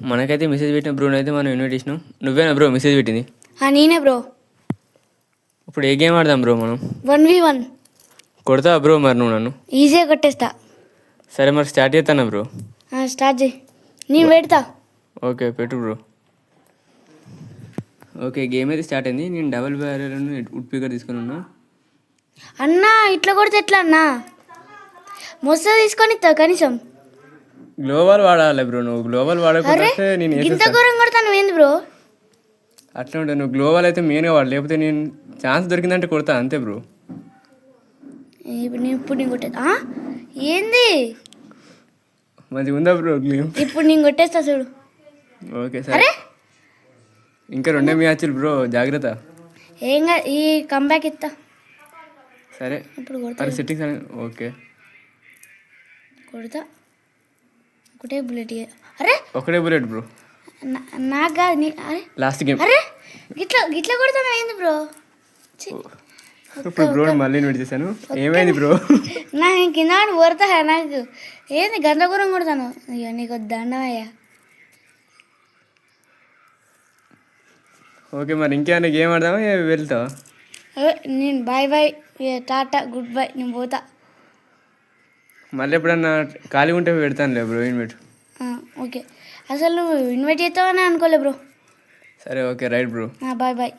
మనకైతే మెసేజ్ పెట్టిన బ్రోని అయితే మనం ఇన్వైట్ చేసినాం. నువ్వేనా బ్రో మెసేజ్ పెట్టింది? నేనే బ్రో. ఇప్పుడు ఏ గేమ్ ఆడదాం బ్రో మనం? 1v1 కొడతావా బ్రో మరి నువ్వు నన్ను? ఈజీగా కొట్టేస్తా. సరే మరి స్టార్ట్ చేస్తానా బ్రో? స్టార్ట్ చేయి, నేను పెడతా. ఓకే పెట్టు బ్రో. ఓకే గేమ్ అయితే స్టార్ట్ అయింది. నేను డబుల్ బ్యారెల్ వుడ్ పికర్ తీసుకుని ఉన్నా. అన్నా ఇట్లా కొడితే ఎట్లా అన్నా? మొత్తం తీసుకొని ఇస్తావు కనీసం. గ్లోబల్ వాడాలి బ్రో. నువ్వు గ్లోబల్ వాడకపోతే నేను ఇంత ఘోరం కొడతాను ఏంది బ్రో? అట్లా ఉంటుంది. నువ్వు గ్లోబల్ అయితే మెయిన్గా వాడు, లేకపోతే నేను ఛాన్స్ దొరికిందంటే కొడతా అంతే బ్రో. ఇప్పుడు నేను కొట్టేస్తా. ఏంది మంచిగా ఉందా బ్రో గేమ్? ఇప్పుడు నేను కొట్టేస్తా చూడు. ఓకే సరే. ఇంకా 2 మ్యాచ్లు బ్రో, జాగ్రత్త. ఏం కాదు, ఈ కంబ్యాక్ ఇస్తా. సరే ఇప్పుడు కొడతా. అరే సెట్టింగ్స్ అని ఓకే కొడతా. ఒకటే బుల్లెట్. అరే ఒకటే బుల్లెట్ బ్రో. నాకు కాదు అరే లాస్ట్ గేమ్. అరే గిట్లా గిట్లా కొడతాను ఏంది బ్రో? ఇప్పుడు బ్రో మళ్ళీ ఇన్వైట్ చేశాను. ఏమైంది బ్రో? నా కింద కొడతా నాకు ఏంది గందరగోళం కొడతాను. అయ్యో నీకు దండమయ్యా. ఓకే మరి ఇంకేమైనా గేమ్ ఆడదామా, వెళ్తావా? నేను bye bye tata goodbye, నేను పోతా. మళ్ళీ ఎప్పుడన్నా ఖాళీ ఉంటే పెడతానులే బ్రో ఇన్వైట్. ఓకే అసలు నువ్వు ఇన్వైట్ చేస్తావని అనుకోలే బ్రో. సరే okay right bro. Bye bye.